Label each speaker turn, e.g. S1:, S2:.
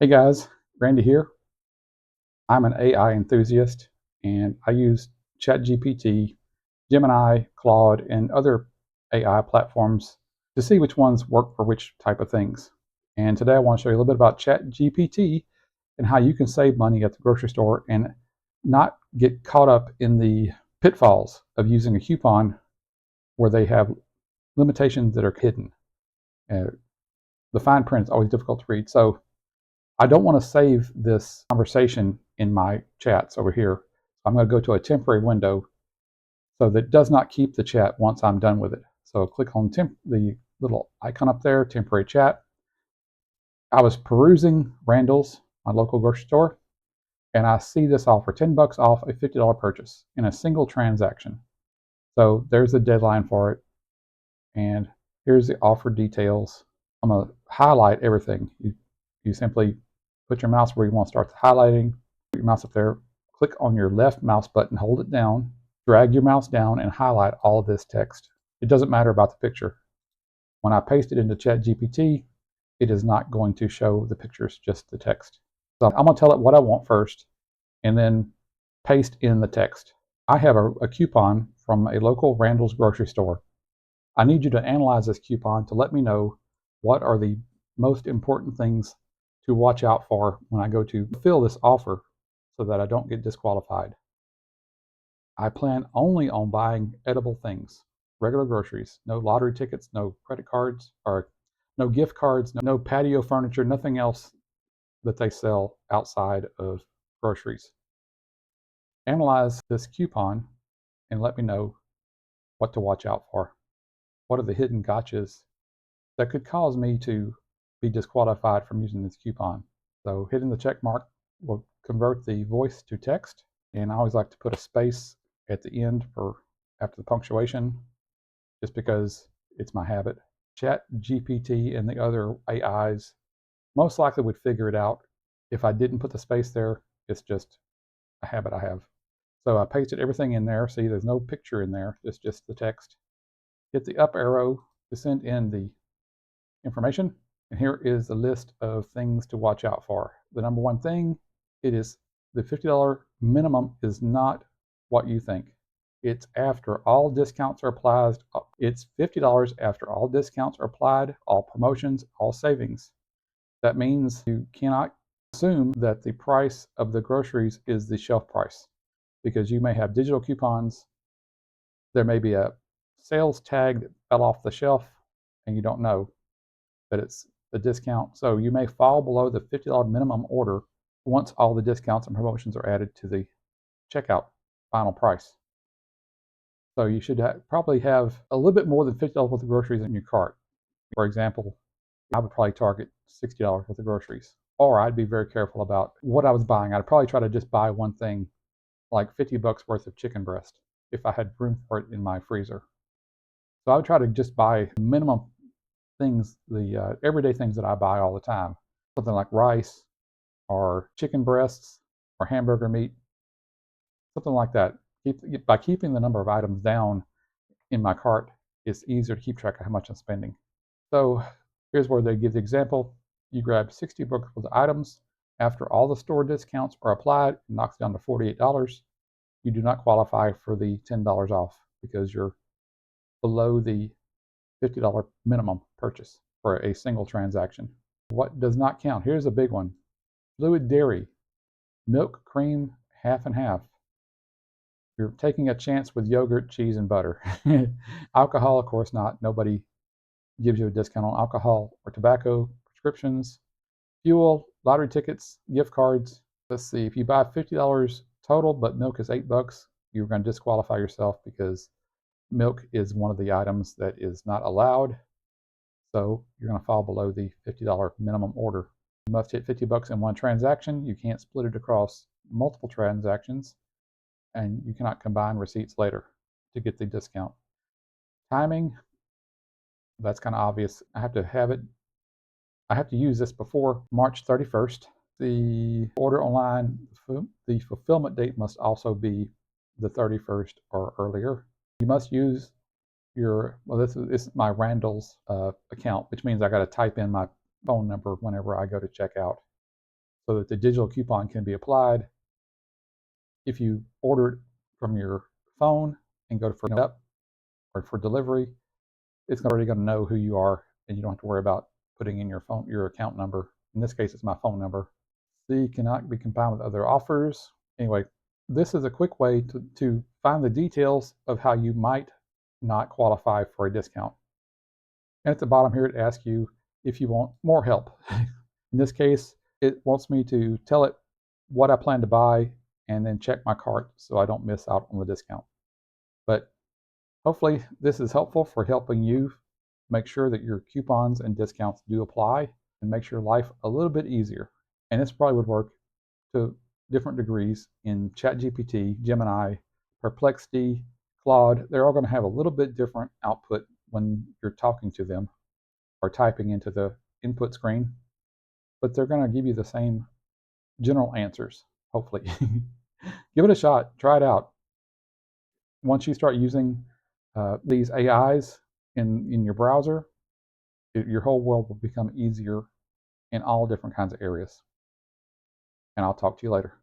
S1: Hey guys, Randy here. I'm an AI enthusiast and I use ChatGPT, Gemini, Claude, and other AI platforms to see which ones work for which type of things. And today I want to show you a little bit about ChatGPT and how you can save money at the grocery store and not get caught up in the pitfalls of using a coupon where they have limitations that are hidden. The fine print is always difficult to read. So I don't want to save this conversation in my chats over here. I'm going to go to a temporary window so that it does not keep the chat once I'm done with it. So click on the little icon up there, temporary chat. I was perusing Randall's, my local grocery store, and I see this offer, $10 off a $50 purchase in a single transaction. So there's the deadline for it, and here's the offer details. I'm going to highlight everything. You simply put your mouse where you want to start the highlighting, put your mouse up there, click on your left mouse button, hold it down, drag your mouse down, and highlight all of this text. It doesn't matter about the picture. When I paste it into ChatGPT, it is not going to show the pictures, just the text. So I'm going to tell it what I want first, and then paste in the text. I have a coupon from a local Randall's grocery store. I need you to analyze this coupon to let me know what are the most important things to watch out for when I go to fulfill this offer so that I don't get disqualified. I plan only on buying edible things, regular groceries, no lottery tickets, no credit cards, or no gift cards, no patio furniture, nothing else that they sell outside of groceries. Analyze this coupon and let me know what to watch out for. What are the hidden gotchas that could cause me to be disqualified from using this coupon? So hitting the check mark will convert the voice to text, and I always like to put a space at the end for after the punctuation, just because it's my habit. ChatGPT and the other AIs most likely would figure it out. If I didn't put the space there, it's just a habit I have. So I pasted everything in there. See, there's no picture in there. It's just the text. Hit the up arrow to send in the information. And here is the list of things to watch out for. The number one thing, it is the $50 minimum is not what you think. It's after all discounts are applied. It's $50 after all discounts are applied, all promotions, all savings. That means you cannot assume that the price of the groceries is the shelf price, because you may have digital coupons. There may be a sales tag that fell off the shelf and you don't know that it's a discount. So you may fall below the $50 minimum order once all the discounts and promotions are added to the checkout final price. So you should probably have a little bit more than $50 worth of groceries in your cart. For example, I would probably target $60 worth of groceries. Or I'd be very careful about what I was buying. I'd probably try to just buy one thing, like $50 worth of chicken breast, if I had room for it in my freezer. So I would try to just buy minimum things, the everyday things that I buy all the time. Something like rice or chicken breasts or hamburger meat, something like that. By keeping the number of items down in my cart, it's easier to keep track of how much I'm spending. So here's where they give the example. You grab 60 books worth of items. After all the store discounts are applied, it knocks down to $48. You do not qualify for the $10 off because you're below the $50 minimum purchase for a single transaction. What does not count? Here's a big one. Fluid dairy, milk, cream, half and half. You're taking a chance with yogurt, cheese, and butter. Alcohol, of course not. Nobody gives you a discount on alcohol or tobacco, prescriptions, fuel, lottery tickets, gift cards. Let's see, if you buy $50 total, but milk is $8, you're going to disqualify yourself because milk is one of the items that is not allowed. So you're going to fall below the $50 minimum order. You must hit $50 in one transaction. You can't split it across multiple transactions, and you cannot combine receipts later to get the discount. Timing, that's kind of obvious. I have to use this before March 31st. The order online, the fulfillment date must also be the 31st or earlier. You must use this is my Randall's account, which means I got to type in my phone number whenever I go to checkout. so that the digital coupon can be applied. If you order it from your phone and go for up or for delivery, it's already going to know who you are, and you don't have to worry about putting in your account number. In this case, it's my phone number. C cannot be combined with other offers. Anyway, this is a quick way to find the details of how you might not qualify for a discount. And at the bottom here, it asks you if you want more help. In this case, it wants me to tell it what I plan to buy and then check my cart so I don't miss out on the discount. But hopefully this is helpful for helping you make sure that your coupons and discounts do apply and makes your life a little bit easier. And this probably would work to different degrees in ChatGPT, Gemini, Perplexity, Claude. They're all going to have a little bit different output when you're talking to them or typing into the input screen, but they're going to give you the same general answers, hopefully. Give it a shot. Try it out. Once you start using these AIs in your browser, your whole world will become easier in all different kinds of areas. And I'll talk to you later.